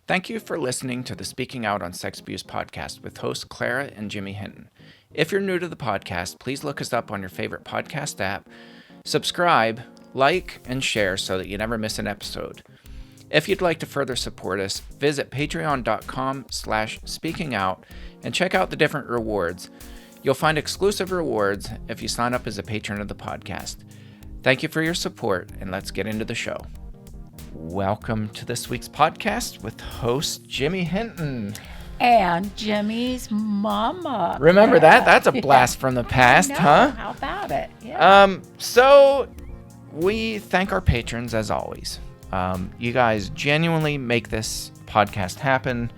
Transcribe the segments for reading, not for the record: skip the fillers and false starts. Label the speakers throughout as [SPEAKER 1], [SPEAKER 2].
[SPEAKER 1] Thank you for listening to the Speaking Out on Sex Abuse podcast with hosts Clara and Jimmy Hinton. If you're new to the podcast, please look us up on your favorite podcast app, subscribe, like, and share so that you never miss an episode. If you'd like to further support us, visit patreon.com/speakingout and check out the different rewards. You'll find exclusive rewards if you sign up as a patron of the podcast. Thank you for your support, and let's get into the show. Welcome to this week's podcast with host Jimmy Hinton.
[SPEAKER 2] And Jimmy's mama.
[SPEAKER 1] Remember that? That's a blast from the past, huh?
[SPEAKER 2] How about it? Yeah.
[SPEAKER 1] So we thank our patrons as always. You guys genuinely make this podcast happen.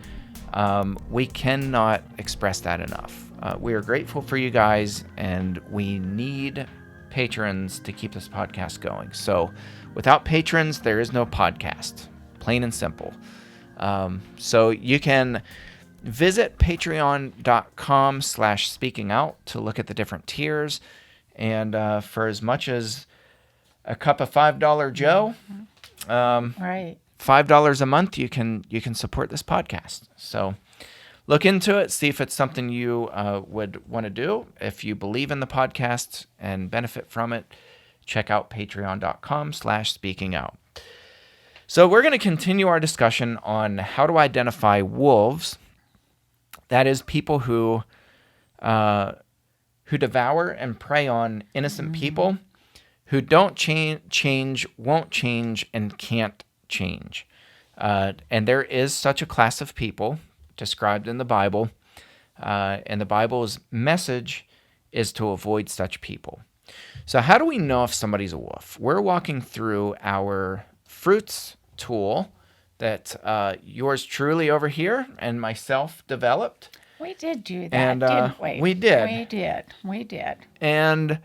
[SPEAKER 1] We cannot express that enough. We are grateful for you guys, and we need patrons to keep this podcast going. So without patrons, there is no podcast, plain and simple. So you can visit patreon.com/speakingout to look at the different tiers. And for as much as a cup of $5 Joe,
[SPEAKER 2] right.
[SPEAKER 1] $5 a month, you can support this podcast. So look into it, see if it's something you would want to do. If you believe in the podcast and benefit from it, check out patreon.com/speakingout. So we're going to continue our discussion on how to identify wolves. That is, people who devour and prey on innocent people, who don't change, won't change, and can't change. And there is such a class of people described in the Bible, and the Bible's message is to avoid such people. So how do we know if somebody's a wolf? We're walking through our fruits tool that yours truly over here and myself developed.
[SPEAKER 2] We did do that,
[SPEAKER 1] And,
[SPEAKER 2] didn't we?
[SPEAKER 1] we did.
[SPEAKER 2] We did.
[SPEAKER 1] And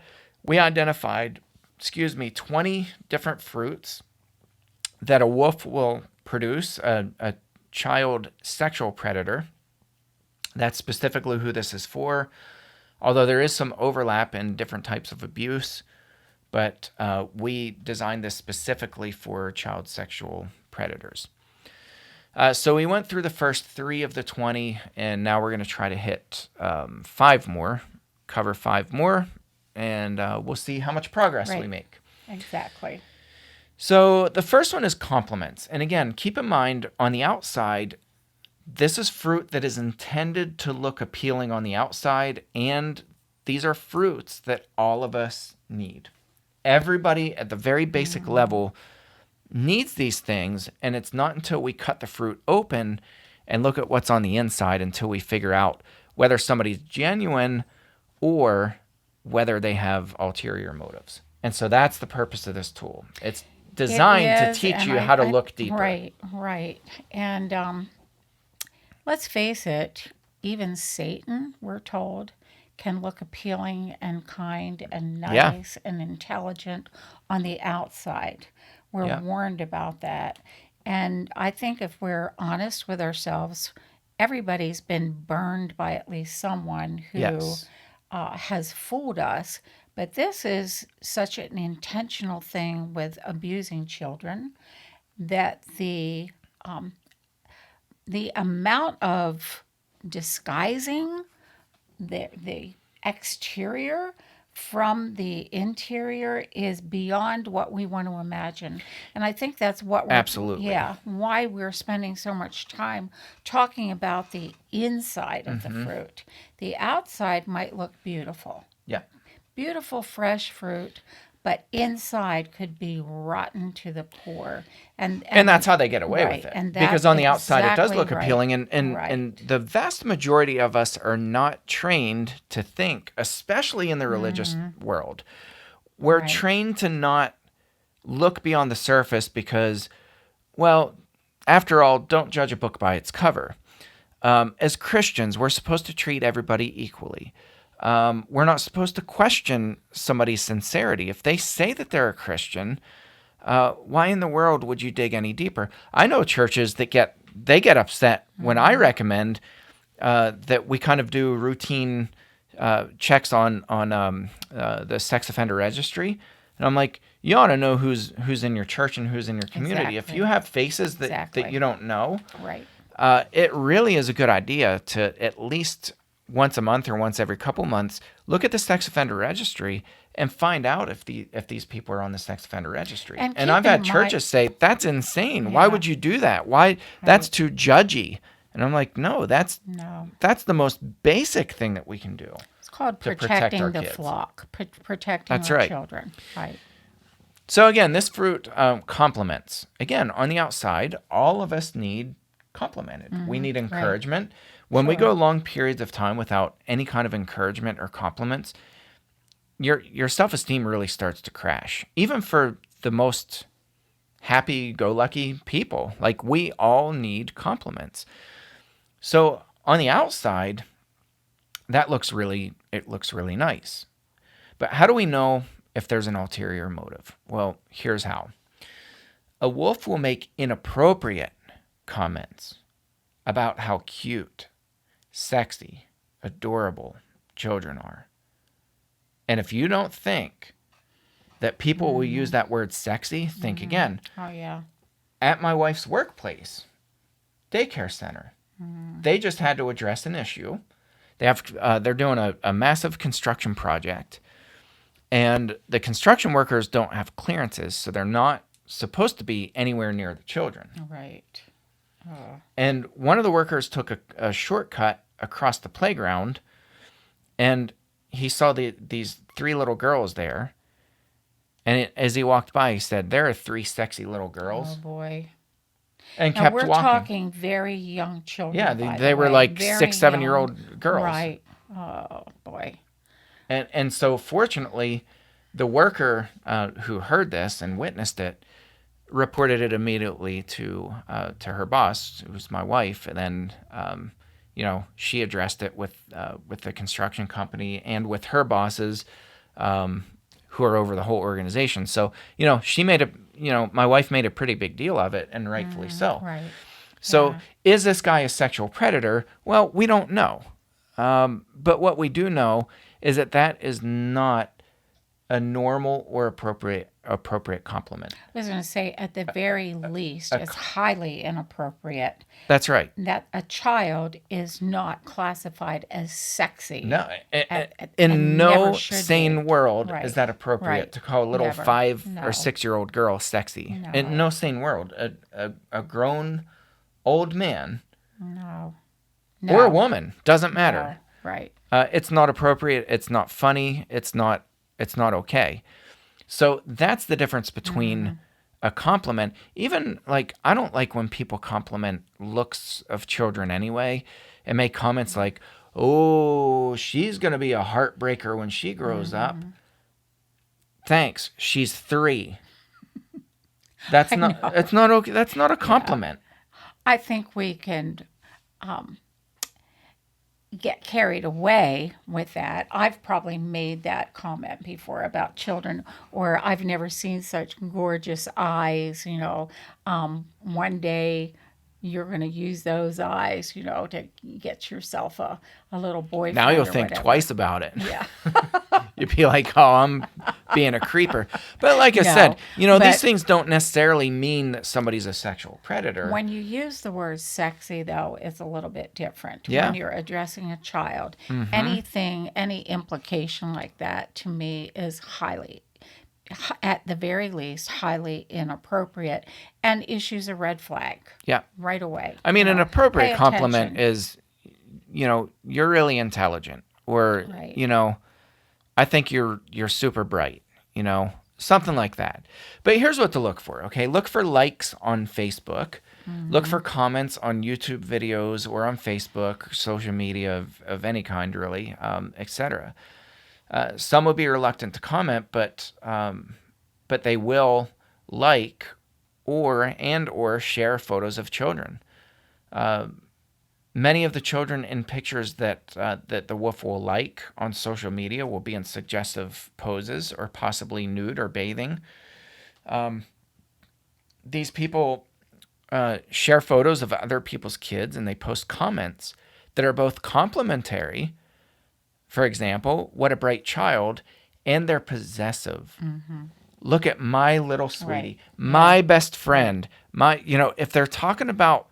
[SPEAKER 1] we identified, 20 different fruits that a wolf will produce, a child sexual predator. That's specifically who this is for, although there is some overlap in different types of abuse. But we designed this specifically for child sexual predators. So we went through the first 3 of the 20, and now we're going to try to hit 5 more, cover 5 more, and we'll see how much progress we make.
[SPEAKER 2] Exactly.
[SPEAKER 1] So the first one is compliments. And again, keep in mind, on the outside, this is fruit that is intended to look appealing on the outside, and these are fruits that all of us need. Everybody at the very basic level needs these things, and it's not until we cut the fruit open and look at what's on the inside until we figure out whether somebody's genuine or whether they have ulterior motives. And so that's the purpose of this tool. It's designed to teach you how to look deeper.
[SPEAKER 2] Right. And let's face it, even Satan, we're told, can look appealing and kind and nice and intelligent on the outside. We're warned about that. And I think if we're honest with ourselves, everybody's been burned by at least someone who has fooled us. But this is such an intentional thing with abusing children that the amount of disguising the exterior from the interior is beyond what we want to imagine. And I think that's what why we're spending so much time talking about the inside of the fruit. The outside might look beautiful.
[SPEAKER 1] Yeah.
[SPEAKER 2] Beautiful, fresh fruit, but inside could be rotten to the core. And
[SPEAKER 1] that's how they get away with it. Because on the outside, it does look appealing. And the vast majority of us are not trained to think, especially in the religious world. We're trained to not look beyond the surface because, well, after all, don't judge a book by its cover. As Christians, we're supposed to treat everybody equally. We're not supposed to question somebody's sincerity. If they say that they're a Christian, why in the world would you dig any deeper? I know churches that get upset when I recommend that we kind of do routine checks on the sex offender registry, and I'm like, you ought to know who's in your church and who's in your community. If you have faces that you don't know,
[SPEAKER 2] right,
[SPEAKER 1] it really is a good idea to at least once a month or once every couple months look at the sex offender registry and find out if these people are on the sex offender registry. And I've had churches say, that's insane. Yeah. Why would you do that? Why? That's too judgy. And I'm like, no, that's the most basic thing that we can do.
[SPEAKER 2] It's called protecting the flock, protecting our children. Right.
[SPEAKER 1] So again, this fruit compliments. Again, on the outside, all of us need complimented. Mm-hmm. We need encouragement. Right. When we go long periods of time without any kind of encouragement or compliments, your self-esteem really starts to crash. Even for the most happy-go-lucky people, like we all need compliments. So on the outside, that looks really nice. But how do we know if there's an ulterior motive? Well, here's how. A wolf will make inappropriate comments about how cute, sexy, adorable children are. And if you don't think that people will use that word sexy, think again.
[SPEAKER 2] Oh, yeah.
[SPEAKER 1] At my wife's workplace, daycare center, they just had to address an issue. They're doing a massive construction project, and the construction workers don't have clearances, so they're not supposed to be anywhere near the children.
[SPEAKER 2] Right. Oh.
[SPEAKER 1] And one of the workers took a shortcut across the playground, and he saw these 3 little girls there. And as he walked by, he said, "There are 3 sexy little girls."
[SPEAKER 2] Oh, boy.
[SPEAKER 1] And kept walking.
[SPEAKER 2] We're talking very young children.
[SPEAKER 1] Yeah, they were like 6, 7-year-old girls.
[SPEAKER 2] Right. Oh, boy.
[SPEAKER 1] And so fortunately, the worker who heard this and witnessed it reported it immediately to her boss, who was my wife, and then she addressed it with the construction company and with her bosses, who are over the whole organization. So my wife made a pretty big deal of it, and rightfully so.
[SPEAKER 2] Right.
[SPEAKER 1] So is this guy a sexual predator? Well, we don't know. But what we do know is that is not a normal or appropriate compliment.
[SPEAKER 2] I was going to say, at the very least, it's highly inappropriate.
[SPEAKER 1] That's right.
[SPEAKER 2] That a child is not classified as sexy.
[SPEAKER 1] No, in no sane world is that appropriate to call a little 5 or 6-year-old girl sexy. No. In no sane world, a grown old man, or a woman, doesn't matter.
[SPEAKER 2] No. Right.
[SPEAKER 1] It's not appropriate. It's not funny. It's not okay. So that's the difference between a compliment. Even I don't like when people compliment looks of children anyway, and make comments like, "Oh, she's going to be a heartbreaker when she grows up." Thanks. She's 3. That's not okay. That's not a compliment.
[SPEAKER 2] Yeah. I think we can get carried away with that. I've probably made that comment before about children, or I've never seen such gorgeous eyes. One day you're going to use those eyes, to get yourself a little boyfriend.
[SPEAKER 1] Now you'll think twice about it.
[SPEAKER 2] Yeah.
[SPEAKER 1] You'd be like, "Oh, I'm being a creeper." But like I said, these things don't necessarily mean that somebody's a sexual predator.
[SPEAKER 2] When you use the word sexy, though, it's a little bit different.
[SPEAKER 1] Yeah.
[SPEAKER 2] When you're addressing a child, any implication like that, to me, is at the very least, highly inappropriate and issues a red flag.
[SPEAKER 1] Yeah.
[SPEAKER 2] Right away.
[SPEAKER 1] I mean, an appropriate compliment is, you're really intelligent, or, I think you're super bright, something like that. But here's what to look for, okay? Look for likes on Facebook. Look for comments on YouTube videos or on Facebook, social media of any kind, really, etc. Some will be reluctant to comment, but they will like or share photos of children. Many of the children in pictures that the wolf will like on social media will be in suggestive poses or possibly nude or bathing. These people share photos of other people's kids, and they post comments that are both complimentary. For example, "What a bright child," and they're possessive. "Look at my little sweetie, my best friend." If they're talking about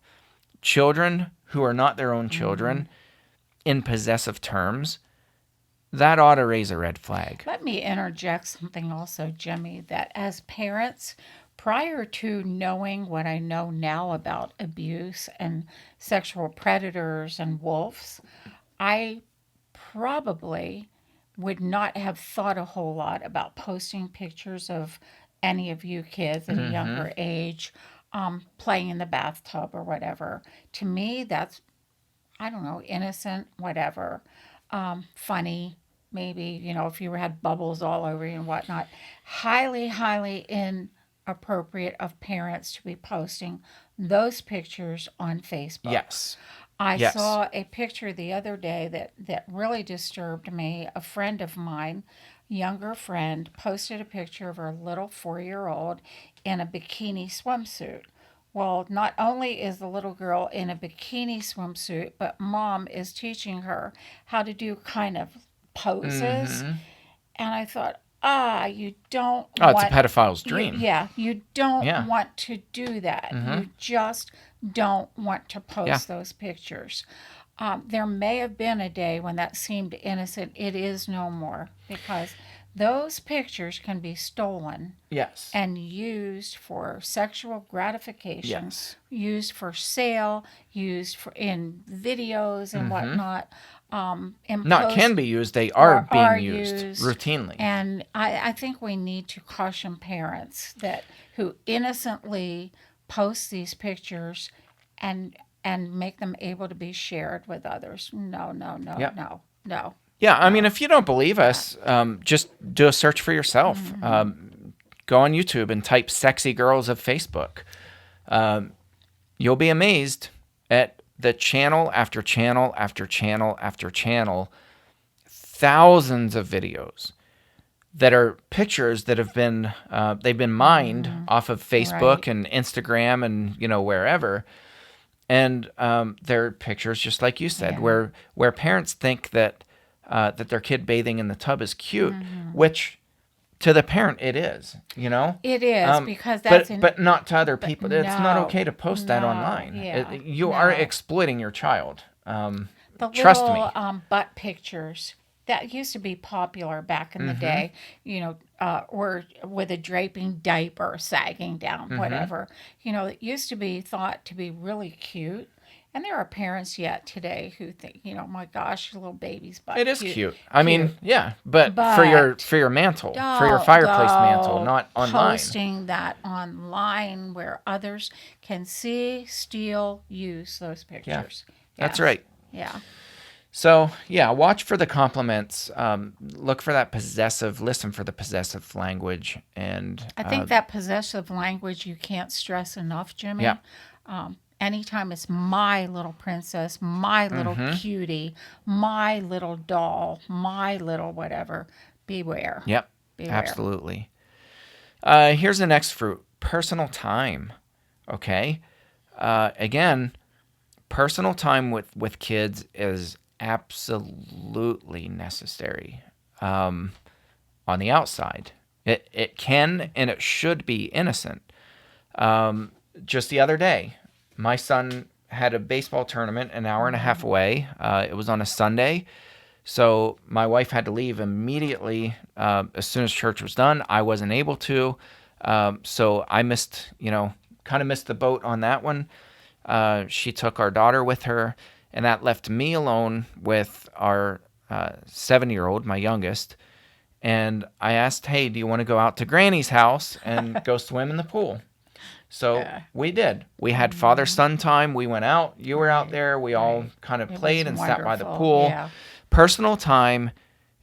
[SPEAKER 1] children who are not their own children in possessive terms, that ought to raise a red flag.
[SPEAKER 2] Let me interject something also, Jimmy, that as parents, prior to knowing what I know now about abuse and sexual predators and wolves, I probably would not have thought a whole lot about posting pictures of any of you kids at a younger age, playing in the bathtub or whatever. To me, that's, I don't know, innocent, whatever, funny, maybe, if you had bubbles all over you and whatnot. Highly, highly inappropriate of parents to be posting those pictures on Facebook.
[SPEAKER 1] Yes.
[SPEAKER 2] I saw a picture the other day that really disturbed me. A friend of mine, younger friend, posted a picture of her little 4-year-old in a bikini swimsuit. Well, not only is the little girl in a bikini swimsuit, but mom is teaching her how to do kind of poses. And I thought, you don't
[SPEAKER 1] want... it's a pedophile's dream.
[SPEAKER 2] You don't want to do that. You just don't want to post those pictures. There may have been a day when that seemed innocent. It is no more, because those pictures can be stolen and used for sexual gratification, used for sale, used for in videos and whatnot.
[SPEAKER 1] Not can be used, they are being used routinely.
[SPEAKER 2] And I think we need to caution parents who innocently post these pictures and make them able to be shared with others. No.
[SPEAKER 1] Yeah, I mean, if you don't believe us, just do a search for yourself. Go on YouTube and type "sexy girls of Facebook." You'll be amazed at the channel after channel after channel after channel, thousands of videos that are pictures that have been they've been mined off of Facebook and Instagram and wherever. And they're pictures, just like you said, where parents think that their kid bathing in the tub is cute, which to the parent it is,
[SPEAKER 2] It is, because that's...
[SPEAKER 1] But not to other people. It's not okay to post that online. You are exploiting your child. Trust me.
[SPEAKER 2] Butt pictures that used to be popular back in the day, or with a draping diaper sagging down, whatever. It used to be thought to be really cute. And there are parents yet today who think, my gosh, your little baby's butt.
[SPEAKER 1] It is cute. I mean, yeah, but for your mantle, for your fireplace mantle, not online.
[SPEAKER 2] Posting that online where others can see, steal, use those pictures.
[SPEAKER 1] That's right.
[SPEAKER 2] Yeah.
[SPEAKER 1] So, watch for the compliments. Look for that possessive. Listen for the possessive language. And
[SPEAKER 2] I think that possessive language you can't stress enough, Jimmy.
[SPEAKER 1] Yeah.
[SPEAKER 2] Anytime it's my little princess, my little cutie, my little doll, my little whatever, beware.
[SPEAKER 1] Yep, beware. Absolutely. Here's the next fruit, personal time. Okay. Again, personal time with kids is absolutely necessary on the outside. It can and it should be innocent. Just the other day, my son had a baseball tournament an hour and a half away. It was on a Sunday. So my wife had to leave immediately as soon as church was done. I wasn't able to. So I missed the boat on that one. She took our daughter with her, and that left me alone with our 7-year-old, my youngest. And I asked, hey, do you want to go out to Granny's house and go swim in the pool? So we did. We had father-son time. We went out. You were out there. We all kind of played and sat by the pool. Yeah. Personal time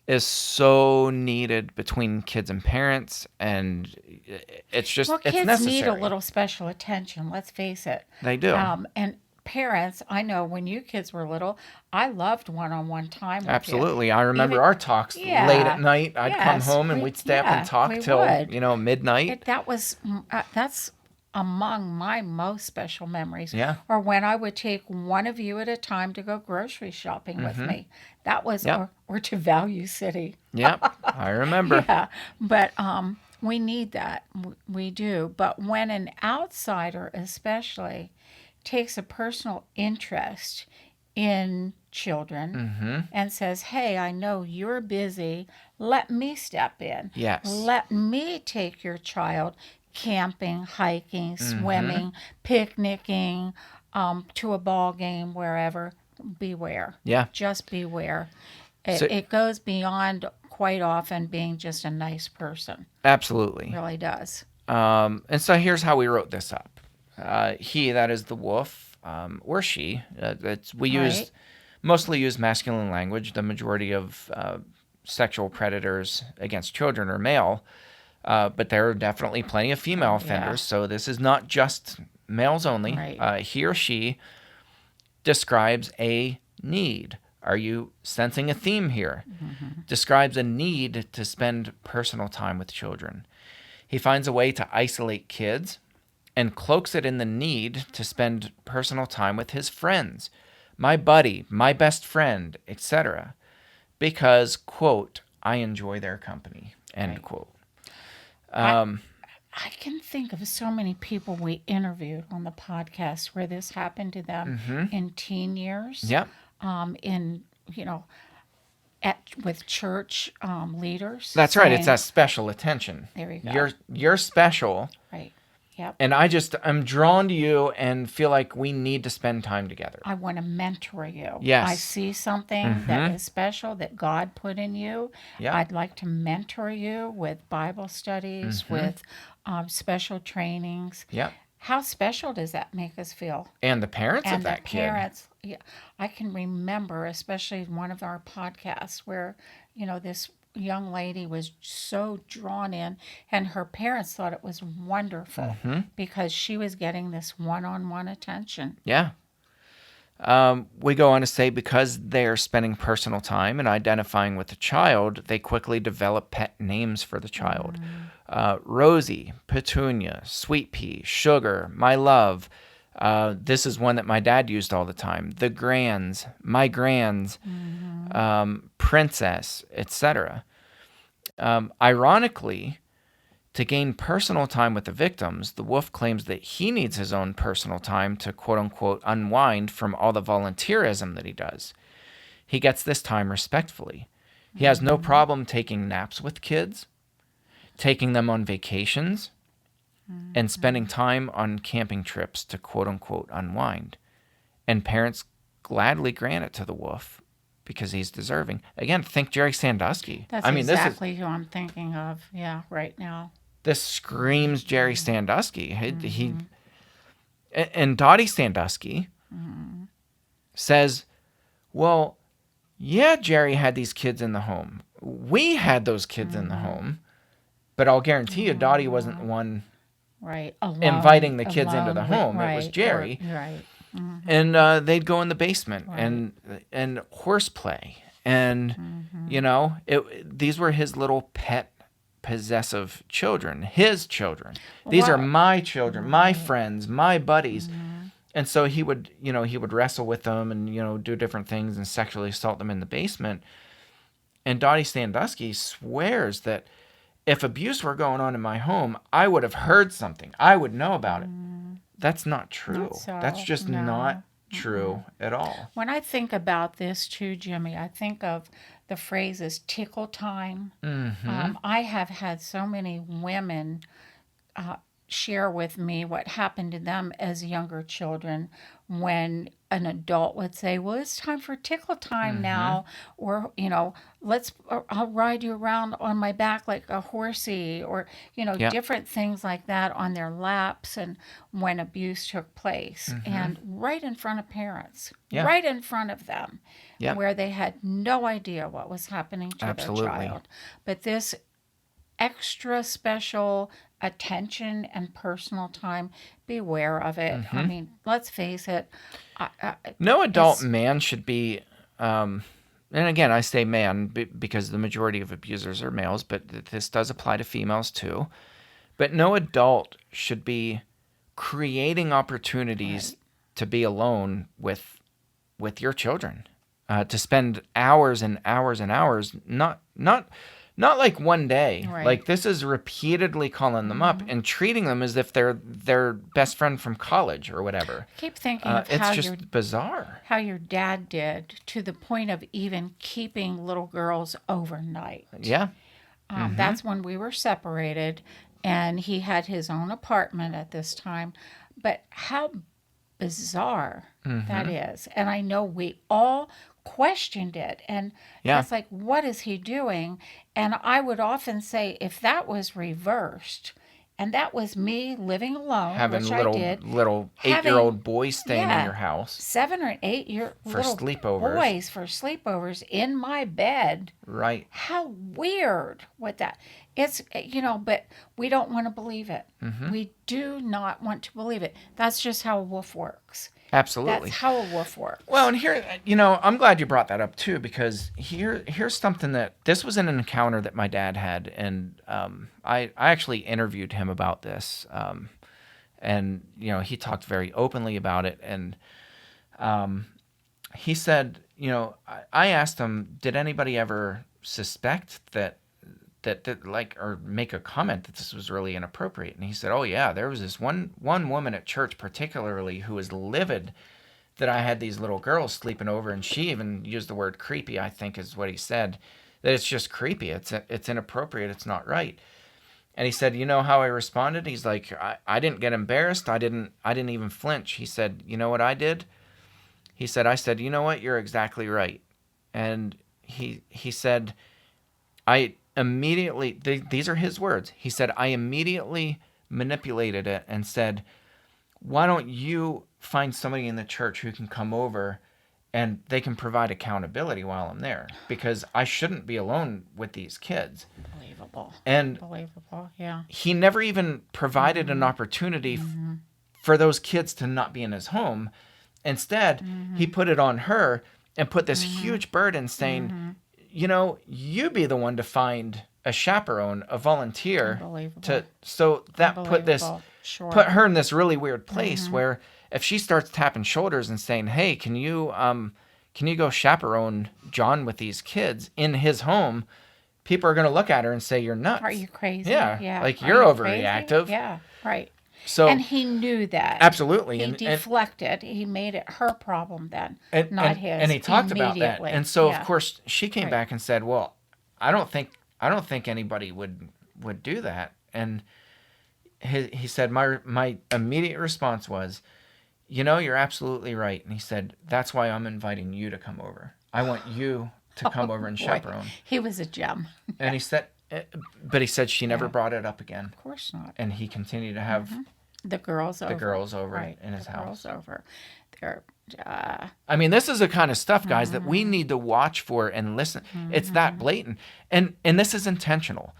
[SPEAKER 1] is so needed between kids and parents, and it's just it's necessary.
[SPEAKER 2] Kids need a little special attention. Let's face it.
[SPEAKER 1] They do.
[SPEAKER 2] And parents, I know when you kids were little, I loved one-on-one time with
[SPEAKER 1] Absolutely.
[SPEAKER 2] you.
[SPEAKER 1] I remember our talks late at night. I'd come home and we'd stay up and talk till midnight.
[SPEAKER 2] That's among my most special memories.
[SPEAKER 1] Yeah.
[SPEAKER 2] Or when I would take one of you at a time to go grocery shopping with me. That was or to Value City.
[SPEAKER 1] Yep. I remember.
[SPEAKER 2] Yeah. But we need that. We do. But when an outsider especially takes a personal interest in children and says, hey, I know you're busy. Let me step in.
[SPEAKER 1] Yes.
[SPEAKER 2] Let me take your child camping, hiking, swimming, picnicking, to a ball game, wherever. Beware.
[SPEAKER 1] Yeah.
[SPEAKER 2] Just beware. It goes beyond quite often being just a nice person.
[SPEAKER 1] Absolutely.
[SPEAKER 2] It really does.
[SPEAKER 1] And so here's how we wrote this up. He, that is the wolf, or she. We mostly use masculine language. The majority of sexual predators against children are male, but there are definitely plenty of female offenders. So this is not just males only.
[SPEAKER 2] Right.
[SPEAKER 1] He or she describes a need. Are you sensing a theme here? Describes a need to spend personal time with children. He finds a way to isolate kids and cloaks it in the need to spend personal time with his friends, my buddy, my best friend, etc. Because, quote, I enjoy their company, end quote.
[SPEAKER 2] I can think of so many people we interviewed on the podcast where this happened to them in teen years.
[SPEAKER 1] Yep.
[SPEAKER 2] With church leaders.
[SPEAKER 1] That's right. It's that special attention.
[SPEAKER 2] There you go.
[SPEAKER 1] You're special.
[SPEAKER 2] Right. Yep.
[SPEAKER 1] And I'm drawn to you and feel like we need to spend time together.
[SPEAKER 2] I want to mentor you.
[SPEAKER 1] Yes.
[SPEAKER 2] I see something that is special that God put in you.
[SPEAKER 1] Yeah.
[SPEAKER 2] I'd like to mentor you with Bible studies, with special trainings.
[SPEAKER 1] Yeah.
[SPEAKER 2] How special does that make us feel?
[SPEAKER 1] And the parents of that kid.
[SPEAKER 2] Yeah, I can remember, especially one of our podcasts where, this young lady was so drawn in, and her parents thought it was wonderful because she was getting this one-on-one attention.
[SPEAKER 1] Yeah. We go on to say because they're spending personal time and identifying with the child, they quickly develop pet names for the child. Rosie, Petunia, Sweet Pea, Sugar, My Love. This is one that my dad used all the time. The Grands, My Grands, Princess, etc. Ironically, to gain personal time with the victims, the wolf claims that he needs his own personal time to quote-unquote unwind from all the volunteerism that he does. He gets this time respectfully. He has no problem taking naps with kids, taking them on vacations, and spending time on camping trips to quote-unquote unwind. And parents gladly grant it to the wolf because he's deserving. Again, think Jerry Sandusky.
[SPEAKER 2] That's exactly who I'm thinking of, right now.
[SPEAKER 1] This screams Jerry Sandusky. And Dottie Sandusky says, well, yeah, Jerry had these kids in the home. We had those kids in the home. But I'll guarantee you Dottie wasn't the one inviting the kids into the home. It was Jerry. And they'd go in the basement and horseplay. And, these were his little pet possessive children, his children. These are my children, my friends, my buddies. And so he would wrestle with them and, do different things and sexually assault them in the basement. And Dottie Sandusky swears that if abuse were going on in my home, I would have heard something. I would know about it. That's not true. That's just not true at all.
[SPEAKER 2] When I think about this too, Jimmy, I think of the phrases tickle time. I have had so many women share with me what happened to them as younger children when an adult would say, well, it's time for tickle time now, or, I'll ride you around on my back like a horsey, or, different things like that on their laps, and when abuse took place, and right in front of parents, right in front of them, where they had no idea what was happening to their child. But this extra special attention and personal time, beware of it. I mean, let's face it.
[SPEAKER 1] No adult man should be, and again, I say man because the majority of abusers are males, but this does apply to females too. But no adult should be creating opportunities to be alone with your children, to spend hours and hours and hours, not Not like one day.
[SPEAKER 2] Right.
[SPEAKER 1] Like, this is repeatedly calling them up and treating them as if they're their best friend from college or whatever.
[SPEAKER 2] I keep thinking of how
[SPEAKER 1] it's just bizarre.
[SPEAKER 2] How your dad did, to the point of even keeping little girls overnight.
[SPEAKER 1] Yeah.
[SPEAKER 2] That's when we were separated, and he had his own apartment at this time. But how bizarre that is. And I know we all questioned it. And it's like, what is he doing? And I would often say, if that was reversed, and that was me living alone,
[SPEAKER 1] having
[SPEAKER 2] which
[SPEAKER 1] little
[SPEAKER 2] I did,
[SPEAKER 1] little 8-year-old boys staying in your house
[SPEAKER 2] 7 or 8 year
[SPEAKER 1] for
[SPEAKER 2] little
[SPEAKER 1] sleepovers.
[SPEAKER 2] Boys for sleepovers in my bed.
[SPEAKER 1] Right.
[SPEAKER 2] How weird what that. It's, but we don't want to believe it. We do not want to believe it. That's just how a wolf works.
[SPEAKER 1] Absolutely.
[SPEAKER 2] That's how a wolf works.
[SPEAKER 1] Well, and here, I'm glad you brought that up too, because here's something this was an encounter that my dad had, and I actually interviewed him about this, and he talked very openly about it, and he said, I asked him, did anybody ever suspect that like, or make a comment that this was really inappropriate? And he said, oh yeah, there was this one woman at church particularly who was livid that I had these little girls sleeping over, and she even used the word creepy, I think is what he said, that it's just creepy, it's inappropriate, it's not right. And he said, you know how I responded? He's like, I didn't get embarrassed, I didn't even flinch. He said, you know what I did? He said, I said, you know what, you're exactly right. And he said, I immediately, these are his words, he said, I immediately manipulated it and said, why don't you find somebody in the church who can come over and they can provide accountability while I'm there, because I shouldn't be alone with these kids.
[SPEAKER 2] Unbelievable, yeah.
[SPEAKER 1] He never even provided an opportunity for those kids to not be in his home. Instead, he put it on her and put this huge burden saying, you be the one to find a chaperone, a volunteer, put her in this really weird place where if she starts tapping shoulders and saying, hey, can you go chaperone John with these kids in his home, people are going to look at her and say, you're nuts.
[SPEAKER 2] Are you crazy?
[SPEAKER 1] Yeah. Like, you're overreactive.
[SPEAKER 2] Crazy? Yeah, right.
[SPEAKER 1] So,
[SPEAKER 2] and he knew that.
[SPEAKER 1] Absolutely.
[SPEAKER 2] He deflected. He made it her problem then, not his.
[SPEAKER 1] And he talked about that. And so, of course, she came back and said, well, I don't think anybody would do that. And he said, my immediate response was, you're absolutely right. And he said, that's why I'm inviting you to come over. I want you to come over and chaperone.
[SPEAKER 2] He was a gem.
[SPEAKER 1] And he said, but he said she never brought it up again.
[SPEAKER 2] Of course not.
[SPEAKER 1] And he continued to have
[SPEAKER 2] the girls over
[SPEAKER 1] in his house.
[SPEAKER 2] Girls over. They're,
[SPEAKER 1] I mean, this is the kind of stuff, guys, that we need to watch for and listen. It's that blatant. And this is intentional.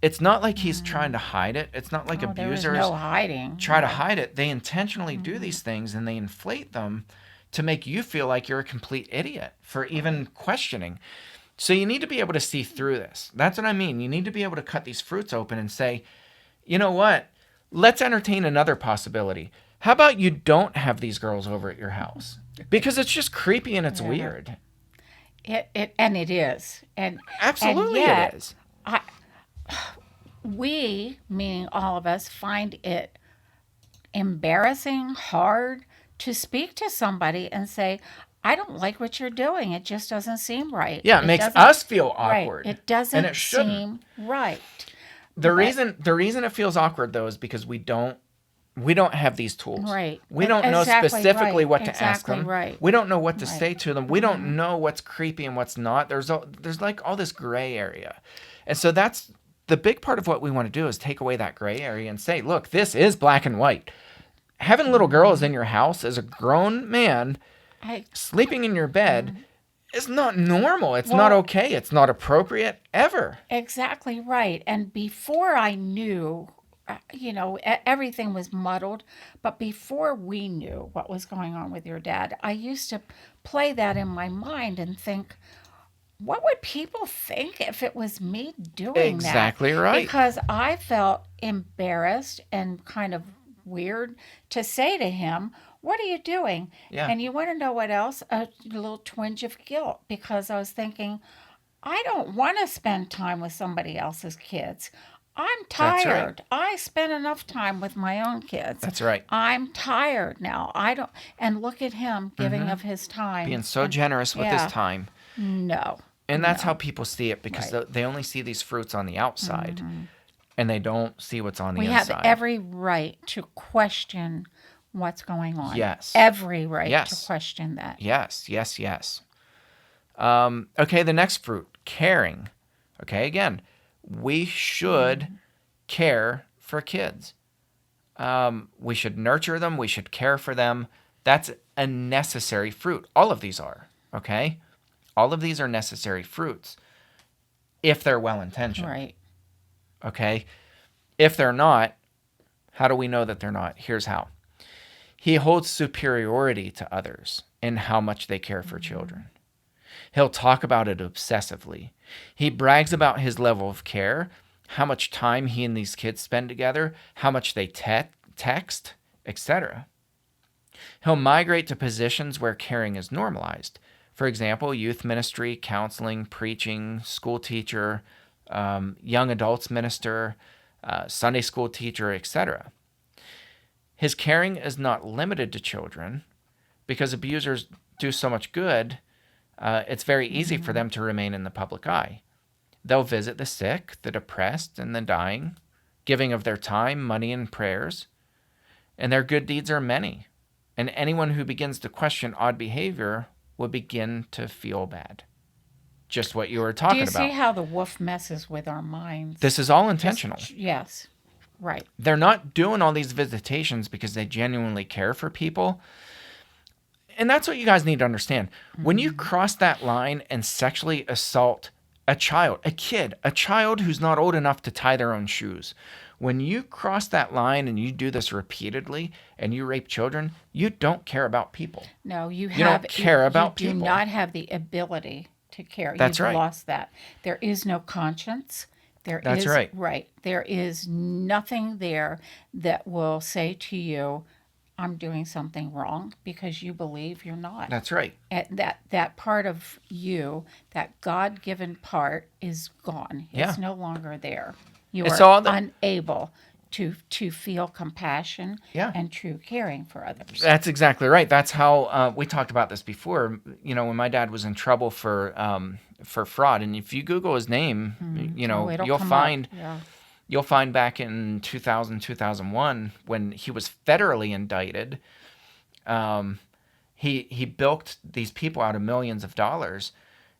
[SPEAKER 1] It's not like he's trying to hide it. It's not like abusers
[SPEAKER 2] there is no hiding.
[SPEAKER 1] Try to hide it. They intentionally do these things, and they inflate them to make you feel like you're a complete idiot for even questioning. So you need to be able to see through this. That's what I mean. You need to be able to cut these fruits open and say, you know what? Let's entertain another possibility. How about you don't have these girls over at your house? Because it's just creepy and it's weird.
[SPEAKER 2] It is. And
[SPEAKER 1] absolutely,
[SPEAKER 2] and yet,
[SPEAKER 1] it is.
[SPEAKER 2] We, meaning all of us, find it embarrassing, hard to speak to somebody and say, I don't like what you're doing. It just doesn't seem right.
[SPEAKER 1] Yeah, it makes us feel awkward.
[SPEAKER 2] Right. It doesn't
[SPEAKER 1] and it
[SPEAKER 2] seem right.
[SPEAKER 1] The reason it feels awkward though is because we don't have these tools.
[SPEAKER 2] Right.
[SPEAKER 1] We don't know specifically what to ask them.
[SPEAKER 2] Right.
[SPEAKER 1] We don't know what to say to them. We don't know what's creepy and what's not. There's like all this gray area. And so that's the big part of what we want to do is take away that gray area and say, look, this is black and white. Having little girls in your house as a grown man sleeping in your bed is not normal. It's not okay. It's not appropriate ever.
[SPEAKER 2] Exactly right. And before I knew, everything was muddled. But before we knew what was going on with your dad, I used to play that in my mind and think, what would people think if it was me doing that?
[SPEAKER 1] Exactly right.
[SPEAKER 2] Because I felt embarrassed and kind of weird to say to him, what are you doing?
[SPEAKER 1] Yeah.
[SPEAKER 2] And you want to know what else? A little twinge of guilt, because I was thinking, I don't want to spend time with somebody else's kids. I'm
[SPEAKER 1] That's right.
[SPEAKER 2] tired. I spent enough time with my own kids.
[SPEAKER 1] That's right.
[SPEAKER 2] I'm tired now. I don't. And look at him giving of his time.
[SPEAKER 1] Being so generous with his time.
[SPEAKER 2] No.
[SPEAKER 1] And that's how people see it, because they only see these fruits on the outside, and they don't see what's on the inside.
[SPEAKER 2] We have every right to question what's going on.
[SPEAKER 1] Yes.
[SPEAKER 2] Every right to question that.
[SPEAKER 1] Yes. Okay, the next fruit, caring. Okay, again, we should care for kids. We should nurture them. We should care for them. That's a necessary fruit. All of these are, okay? All of these are necessary fruits if they're well-intentioned.
[SPEAKER 2] Right.
[SPEAKER 1] Okay? If they're not, how do we know that they're not? Here's how. He holds superiority to others in how much they care for children. He'll talk about it obsessively. He brags about his level of care, how much time he and these kids spend together, how much they text, etc. He'll migrate to positions where caring is normalized. For example, youth ministry, counseling, preaching, school teacher, young adults minister, Sunday school teacher, etc. His caring is not limited to children. Because abusers do so much good, it's very easy for them to remain in the public eye. They'll visit the sick, the depressed, and the dying, giving of their time, money, and prayers. And their good deeds are many. And anyone who begins to question odd behavior will begin to feel bad. Just what you were talking about.
[SPEAKER 2] Do you see how the wolf messes with our minds?
[SPEAKER 1] This is all intentional.
[SPEAKER 2] Yes, right.
[SPEAKER 1] They're not doing all these visitations because they genuinely care for people. And that's what you guys need to understand. When you cross that line and sexually assault a child, a kid, a child who's not old enough to tie their own shoes, when you cross that line and you do this repeatedly and you rape children, you don't care about people.
[SPEAKER 2] No, you
[SPEAKER 1] don't care about people.
[SPEAKER 2] You do not have the ability to care.
[SPEAKER 1] That's right.
[SPEAKER 2] You've lost that. There is no conscience.
[SPEAKER 1] That's right.
[SPEAKER 2] Right. There is nothing there that will say to you, I'm doing something wrong, because you believe you're not.
[SPEAKER 1] That's right.
[SPEAKER 2] And that part of you, that God-given part, is gone. It's no longer there. You are unable to feel compassion and true caring for others.
[SPEAKER 1] That's exactly right. That's how we talked about this before. You know, when my dad was in trouble for fraud, and if you Google his name, you'll find. You'll find back in 2000, 2001, when he was federally indicted, he bilked these people out of millions of dollars.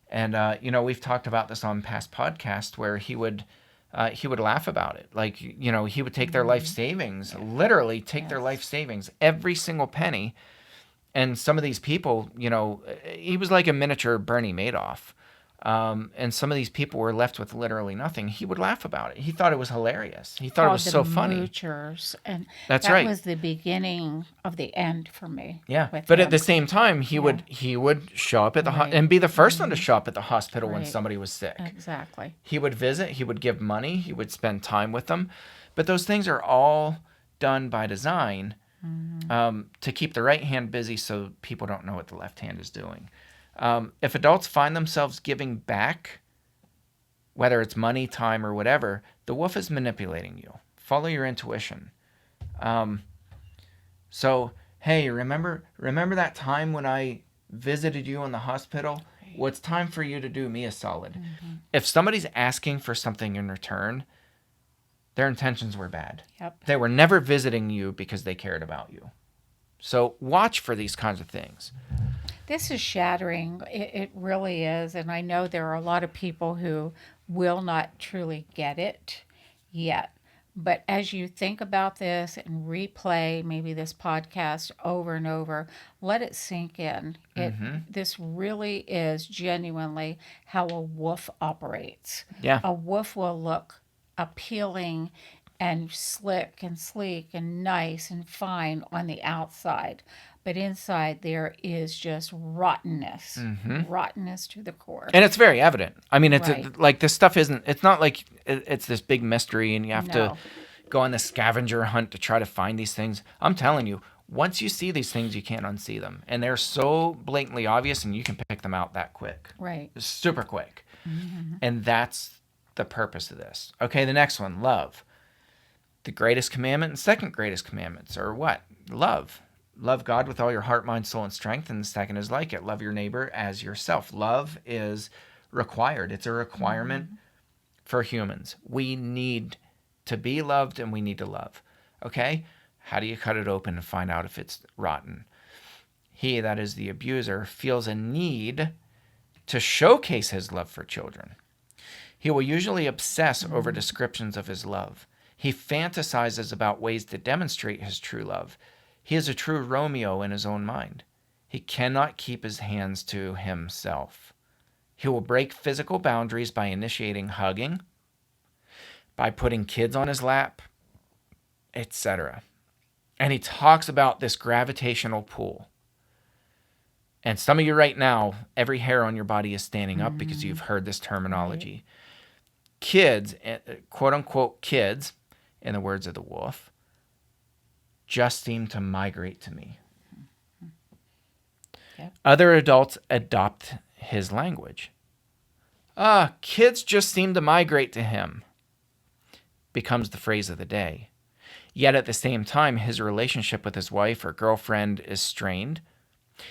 [SPEAKER 1] And, we've talked about this on past podcasts where he would laugh about it. Like, he would take their life savings, literally take their life savings, every single penny. And some of these people, he was like a miniature Bernie Madoff. And some of these people were left with literally nothing. He would laugh about it. He thought it was hilarious. He thought it was so funny.
[SPEAKER 2] Moochers. And
[SPEAKER 1] that's
[SPEAKER 2] that
[SPEAKER 1] right.
[SPEAKER 2] was the beginning of the end for me.
[SPEAKER 1] Yeah, but at the same time, he would show up at the and be the first one to show up at the hospital when somebody was sick.
[SPEAKER 2] Exactly.
[SPEAKER 1] He would visit. He would give money. He would spend time with them. But those things are all done by design to keep the right hand busy so people don't know what the left hand is doing. If adults find themselves giving back, whether it's money, time, or whatever, the wolf is manipulating you. Follow your intuition. So, hey, remember that time when I visited you in the hospital? Well, it's time for you to do me a solid. If somebody's asking for something in return, their intentions were bad.
[SPEAKER 2] Yep.
[SPEAKER 1] They were never visiting you because they cared about you. So watch for these kinds of things.
[SPEAKER 2] This is shattering. It really is. And I know there are a lot of people who will not truly get it yet. But as you think about this and replay maybe this podcast over and over, let it sink in. This really is genuinely how a wolf operates.
[SPEAKER 1] Yeah.
[SPEAKER 2] A wolf will look appealing and slick and sleek and nice and fine on the outside. But inside there is just rottenness, rottenness to the core.
[SPEAKER 1] And it's very evident. I mean, it's like this stuff it's not like it's this big mystery and you have to go on the scavenger hunt to try to find these things. I'm telling you, once you see these things, you can't unsee them. And they're so blatantly obvious and you can pick them out that quick.
[SPEAKER 2] Right.
[SPEAKER 1] Super quick. And that's the purpose of this. Okay, the next one, love. The greatest commandment and second greatest commandments are what? Love. Love God with all your heart, mind, soul, and strength. And the second is like it. Love your neighbor as yourself. Love is required. It's a requirement for humans. We need to be loved and we need to love. Okay? How do you cut it open and find out if it's rotten? He, that is the abuser, feels a need to showcase his love for children. He will usually obsess over descriptions of his love. He fantasizes about ways to demonstrate his true love. He is a true Romeo in his own mind. He cannot keep his hands to himself. He will break physical boundaries by initiating hugging, by putting kids on his lap, etc. And he talks about this gravitational pull. And some of you right now, every hair on your body is standing up because you've heard this terminology. Right. Kids, quote unquote kids, in the words of the wolf, just seem to migrate to me. Yep. Other adults adopt his language. Kids just seem to migrate to him, becomes the phrase of the day. Yet at the same time, his relationship with his wife or girlfriend is strained.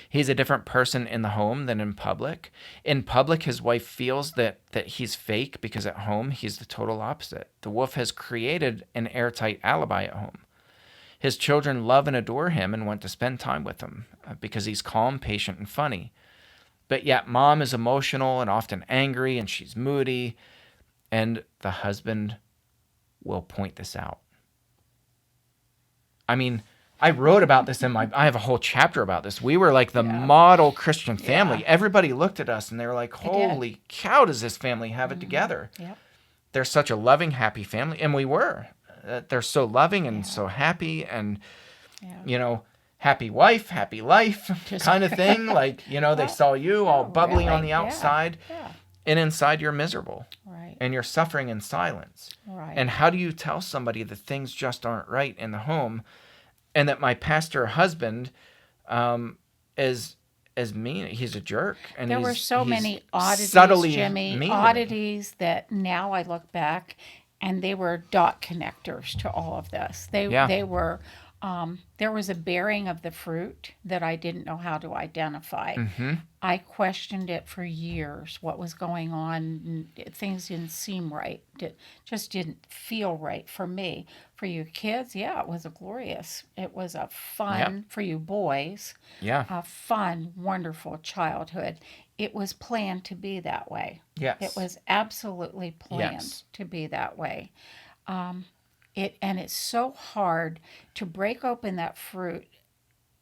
[SPEAKER 1] He's a different person in the home than in public. In public, his wife feels that he's fake because at home, he's the total opposite. The wolf has created an airtight alibi at home. His children love and adore him and want to spend time with him because he's calm, patient, and funny. But yet mom is emotional and often angry, and she's moody, and the husband will point this out. I mean, I wrote about this I have a whole chapter about this. We were like the model Christian family. Yeah. Everybody looked at us and they were like, holy cow, does this family have it together? Yep. They're such a loving, happy family. And we were. They're so loving and so happy and, happy wife, happy life kind of thing. Like, they saw you all bubbly on the outside and inside you're miserable. Right. And you're suffering in silence. Right. And how do you tell somebody that things just aren't right in the home? And that my pastor husband is mean. He's a jerk. And
[SPEAKER 2] there were so many oddities, Jimmy, oddities that now I look back, and they were dot connectors to all of this. They were. There was a bearing of the fruit that I didn't know how to identify. Mm-hmm. I questioned it for years, what was going on. Things didn't seem right. It just didn't feel right for me. For you kids, it was it was a fun, for you boys, a fun, wonderful childhood. It was planned to be that way. Yes. It was absolutely planned to be that way. It's so hard to break open that fruit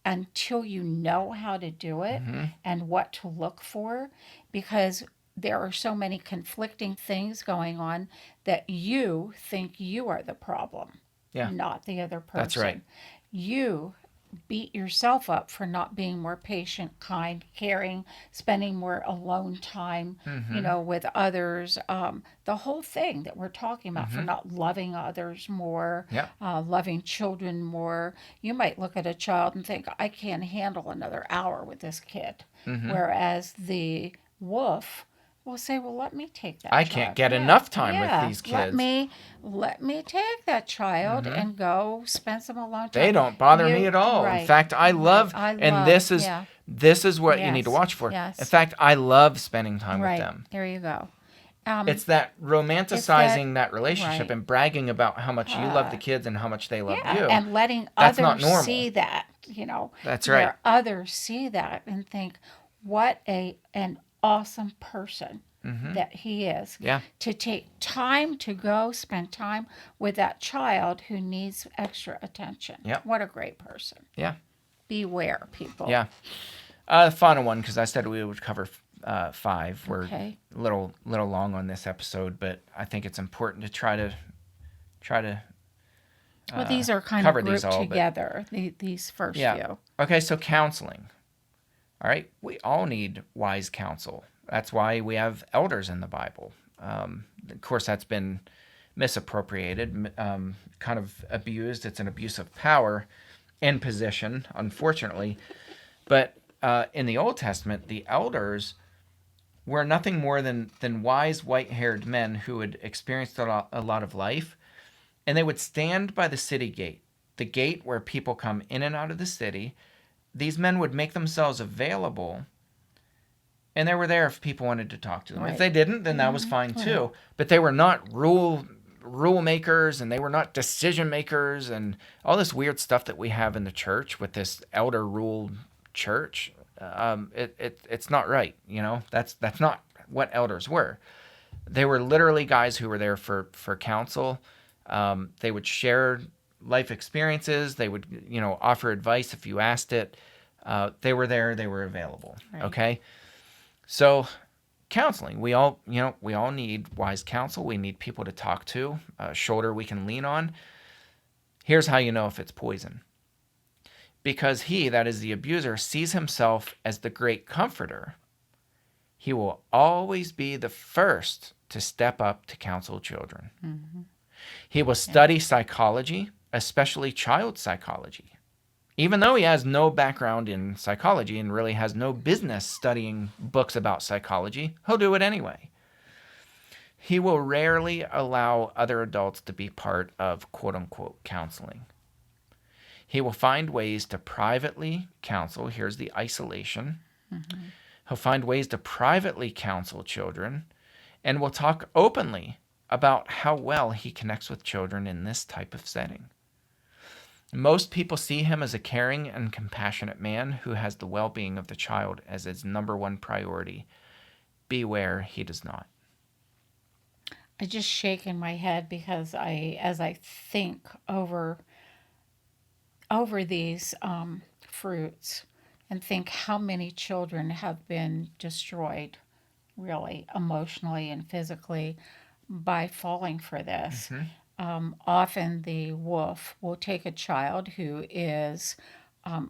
[SPEAKER 2] until you know how to do it and what to look for, because there are so many conflicting things going on that you think you are the problem, not the other person.
[SPEAKER 1] That's right.
[SPEAKER 2] You beat yourself up for not being more patient, kind, caring, spending more alone time, with others. The whole thing that we're talking about, for not loving others more, loving children more. You might look at a child and think, I can't handle another hour with this kid. Whereas the wolf will say, well, let me take that
[SPEAKER 1] child. I can't get enough time with these kids.
[SPEAKER 2] Let me take that child and go spend some alone time.
[SPEAKER 1] They don't bother me at all. Right. In fact, I love, this is what you need to watch for. Yes. In fact, I love spending time with them.
[SPEAKER 2] There you go.
[SPEAKER 1] It's that romanticizing that relationship and bragging about how much you love the kids and how much they love you.
[SPEAKER 2] And letting others see that,
[SPEAKER 1] That's right.
[SPEAKER 2] Others see that and think, what an awesome person that he is. Yeah. To take time to go spend time with that child who needs extra attention. Yeah. What a great person.
[SPEAKER 1] Yeah.
[SPEAKER 2] Beware, people.
[SPEAKER 1] Yeah. The final one, because I said we would cover 5. We're a little long on this episode, but I think it's important to try to.
[SPEAKER 2] Well, these are kind of grouped together. These first few.
[SPEAKER 1] Okay, so counseling. All right, we all need wise counsel. That's why we have elders in the Bible. Of course, that's been misappropriated, kind of abused. It's an abuse of power and position, unfortunately. But in the Old Testament, the elders were nothing more than wise white-haired men who had experienced a lot of life, and they would stand by the city gate, the gate where people come in and out of the city. These men would make themselves available, and they were there if people wanted to talk to them. Right. If they didn't, then that was fine too. But they were not rule makers, and they were not decision makers, and all this weird stuff that we have in the church with this elder ruled church. It's not right. That's not what elders were. They were literally guys who were there for counsel. They would share life experiences. They would, offer advice if you asked it. They were there. They were available. Right. Okay. So counseling, we all need wise counsel. We need people to talk to, a shoulder we can lean on. Here's how you know if it's poison. Because he, that is the abuser, sees himself as the great comforter, he will always be the first to step up to counsel children. Mm-hmm. He will study psychology, especially child psychology. Even though he has no background in psychology and really has no business studying books about psychology, he'll do it anyway. He will rarely allow other adults to be part of quote-unquote counseling. He will find ways to privately counsel. Here's the isolation. Mm-hmm. He'll find ways to privately counsel children, and will talk openly about how well he connects with children in this type of setting. Most people see him as a caring and compassionate man who has the well-being of the child as his number one priority. Beware, he does not.
[SPEAKER 2] I just shake in my head because as I think over these fruits and think how many children have been destroyed, really, emotionally and physically, by falling for this. Mm-hmm. Often the wolf will take a child who is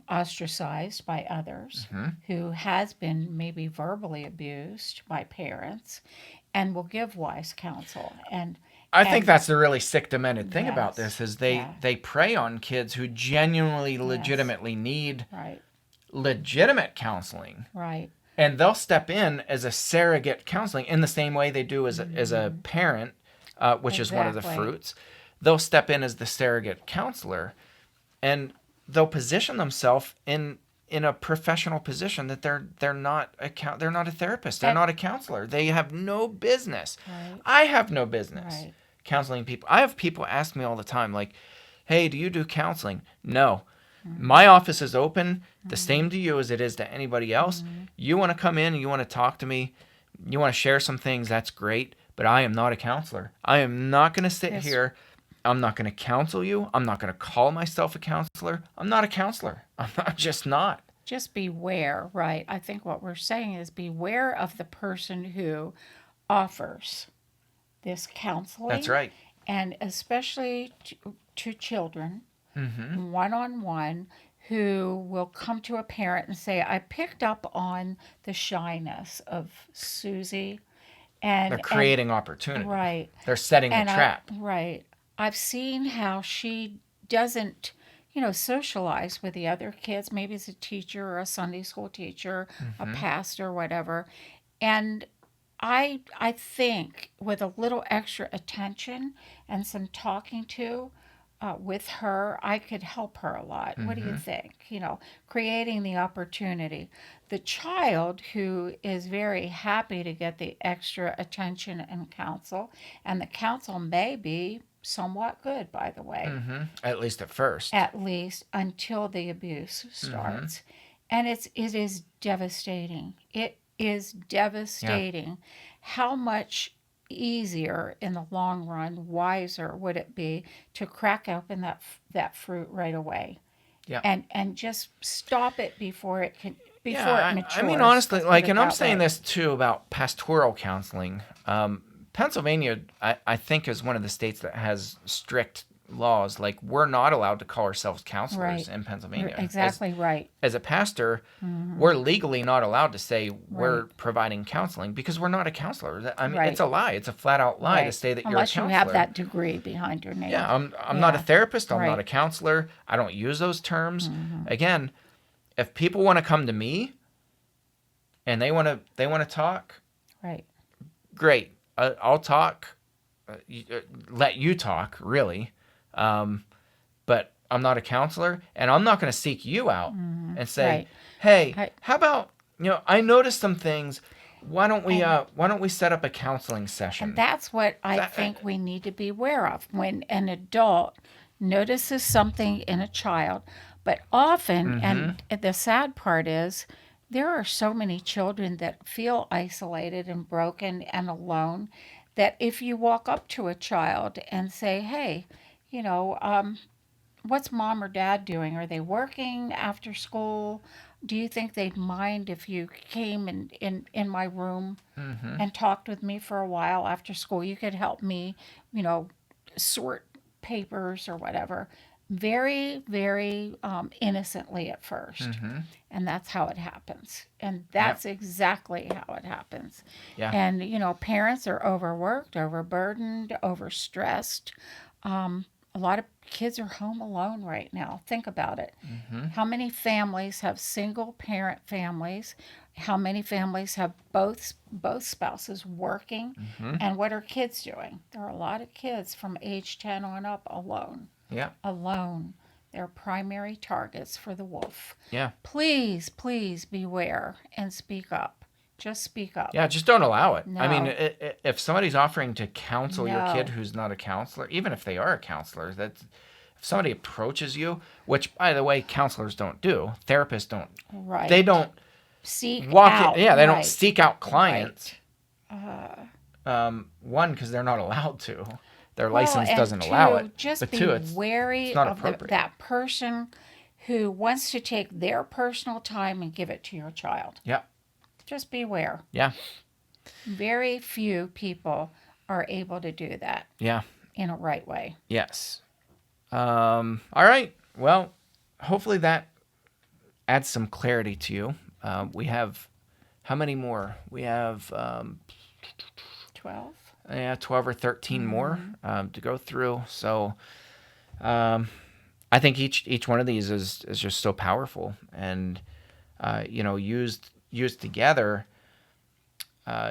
[SPEAKER 2] ostracized by others, mm-hmm. who has been maybe verbally abused by parents, and will give wise counsel. And
[SPEAKER 1] I think that's the really sick, demented thing about this is they prey on kids who genuinely, legitimately need legitimate counseling.
[SPEAKER 2] Right.
[SPEAKER 1] And they'll step in as a surrogate counseling in the same way they do as a parent, which is one of the fruits. They'll step in as the surrogate counselor, and they'll position themselves in a professional position that they're not a therapist. They're not a counselor. They have no business. Right. I have no business counseling people. I have people ask me all the time, like, "Hey, do you do counseling?" No. Mm-hmm. My office is open, the same to you as it is to anybody else. Mm-hmm. You want to come in and you want to talk to me, you want to share some things, that's great, but I am not a counselor. I am not going to sit here. I'm not going to counsel you. I'm not going to call myself a counselor. I'm not a counselor. I'm just not.
[SPEAKER 2] Just beware, right? I think what we're saying is beware of the person who offers this counseling.
[SPEAKER 1] That's right.
[SPEAKER 2] And especially to children, mm-hmm. one-on-one, who will come to a parent and say, I picked up on the shyness of Susie. And
[SPEAKER 1] they're creating opportunity.
[SPEAKER 2] Right.
[SPEAKER 1] They're setting the trap.
[SPEAKER 2] Right. I've seen how she doesn't, socialize with the other kids, maybe as a teacher or a Sunday school teacher, mm-hmm. a pastor, whatever. And I think with a little extra attention and some talking to with her, I could help her a lot. Mm-hmm. What do you think? Creating the opportunity. The child who is very happy to get the extra attention and counsel, and the counsel may be somewhat good, by the way.
[SPEAKER 1] Mm-hmm. At least at first.
[SPEAKER 2] At least until the abuse starts. Mm-hmm. And it is devastating. It is devastating. Yeah. How much easier in the long run, wiser would it be to crack open that fruit right away? Yeah. And just stop it before it matures.
[SPEAKER 1] I mean, honestly, and I'm saying this too about pastoral counseling. Pennsylvania, I think, is one of the states that has strict laws. Like, we're not allowed to call ourselves counselors in Pennsylvania.
[SPEAKER 2] Exactly right.
[SPEAKER 1] As a pastor, mm-hmm. we're legally not allowed to say we're providing counseling because we're not a counselor. I mean, it's a lie. It's a flat-out lie to say that you're a counselor.
[SPEAKER 2] Unless you have that degree behind your name.
[SPEAKER 1] Yeah, I'm not a therapist. I'm not a counselor. I don't use those terms. Mm-hmm. Again, if people want to come to me and they want to talk,
[SPEAKER 2] Right.
[SPEAKER 1] Great. I'll talk. Let you talk, really. But I'm not a counselor, and I'm not going to seek you out and say, "Hey, how about, I noticed some things. Why don't we set up a counseling session?"
[SPEAKER 2] And that's what I think we need to be aware of when an adult notices something in a child. But often, and the sad part is, there are so many children that feel isolated and broken and alone that if you walk up to a child and say, "Hey, what's mom or dad doing? Are they working after school? Do you think they'd mind if you came in my room and talked with me for a while after school? You could help me, sort papers or whatever." Very, very innocently at first. And that's how it happens. And that's exactly how it happens.
[SPEAKER 1] Yeah.
[SPEAKER 2] And, parents are overworked, overburdened, overstressed. A lot of kids are home alone right now. Think about it. How many families have single parent families? How many families have both spouses working? And what are kids doing? There are a lot of kids from age 10 on up alone.
[SPEAKER 1] Yeah.
[SPEAKER 2] Alone. They're primary targets for the wolf.
[SPEAKER 1] Yeah.
[SPEAKER 2] Please, please beware and speak up. Just speak up.
[SPEAKER 1] Yeah, just don't allow it.
[SPEAKER 2] No.
[SPEAKER 1] I mean, if somebody's offering to counsel your kid who's not a counselor, even if they are a counselor, if somebody approaches you, which, by the way, counselors don't do, therapists don't.
[SPEAKER 2] Right.
[SPEAKER 1] They don't
[SPEAKER 2] seek out.
[SPEAKER 1] They don't seek out clients. One, because they're not allowed to. Their license doesn't allow it.
[SPEAKER 2] Just
[SPEAKER 1] but
[SPEAKER 2] be
[SPEAKER 1] two,
[SPEAKER 2] wary of that person who wants to take their personal time and give it to your child.
[SPEAKER 1] Yeah.
[SPEAKER 2] Just beware.
[SPEAKER 1] Yeah.
[SPEAKER 2] Very few people are able to do that.
[SPEAKER 1] Yeah.
[SPEAKER 2] In a right way.
[SPEAKER 1] Yes. All right. Well, hopefully that adds some clarity to you. We have, how many more? We have
[SPEAKER 2] 12.
[SPEAKER 1] Yeah, 12 or 13 more to go through. So I think each one of these is just so powerful, and used together,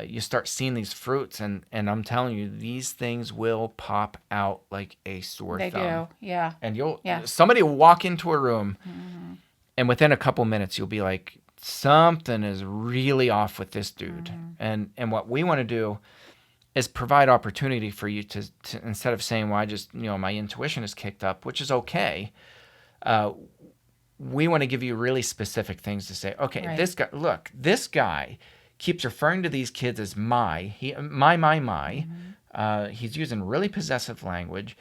[SPEAKER 1] you start seeing these fruits, and I'm telling you, these things will pop out like a sore thumb.
[SPEAKER 2] They do, yeah.
[SPEAKER 1] And somebody will walk into a room, and within a couple minutes, you'll be like, something is really off with this dude. And what we want to do is provide opportunity for you to instead of saying, well, I just, my intuition is kicked up, which is okay. We want to give you really specific things to say, okay, right. This guy keeps referring to these kids as my. He's using really possessive language.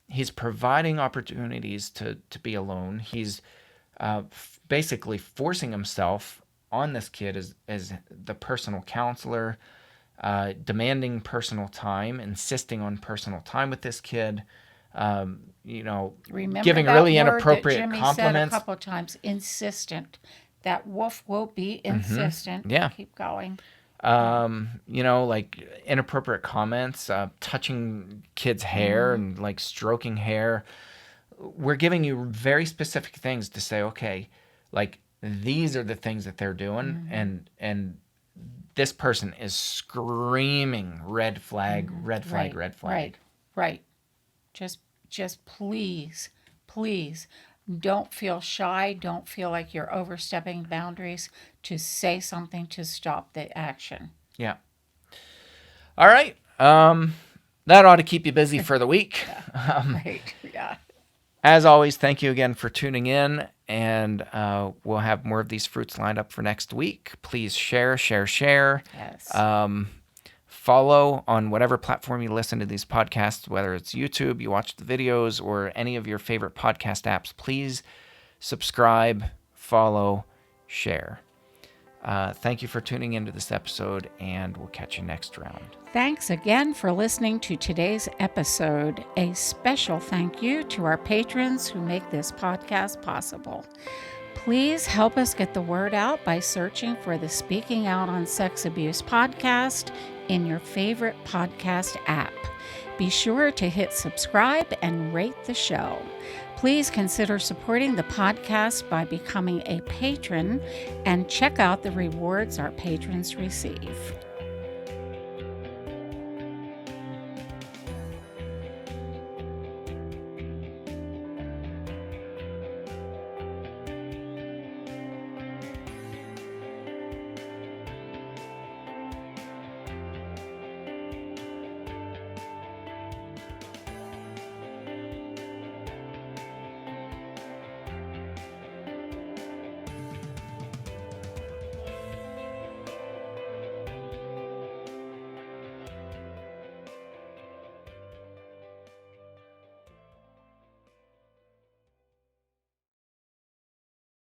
[SPEAKER 1] He's providing opportunities to be alone. He's basically forcing himself on this kid as the personal counselor, demanding personal time, insisting on personal time with this kid, giving really inappropriate
[SPEAKER 2] that Jimmy
[SPEAKER 1] compliments.
[SPEAKER 2] Said a couple of times, insistent. That wolf will be insistent.
[SPEAKER 1] Yeah.
[SPEAKER 2] Keep going.
[SPEAKER 1] Like inappropriate comments, touching kids' hair and like stroking hair. We're giving you very specific things to say, okay, like these are the things that they're doing, and this person is screaming red flag, red flag, red flag.
[SPEAKER 2] Right. Just please, don't feel shy. Don't feel like you're overstepping boundaries to say something to stop the action.
[SPEAKER 1] Yeah. All right. That ought to keep you busy for the week.
[SPEAKER 2] Right. Yeah.
[SPEAKER 1] As always, thank you again for tuning in, and we'll have more of these fruits lined up for next week. Please share.
[SPEAKER 2] Yes.
[SPEAKER 1] Follow on whatever platform you listen to these podcasts, whether it's YouTube, you watch the videos, or any of your favorite podcast apps. Please subscribe, follow, share. Thank you for tuning into this episode, and we'll catch you next round.
[SPEAKER 2] Thanks again for listening to today's episode. A special thank you to our patrons who make this podcast possible. Please help us get the word out by searching for the Speaking Out on Sex Abuse podcast in your favorite podcast app. Be sure to hit subscribe and rate the show. Please consider supporting the podcast by becoming a patron and check out the rewards our patrons receive.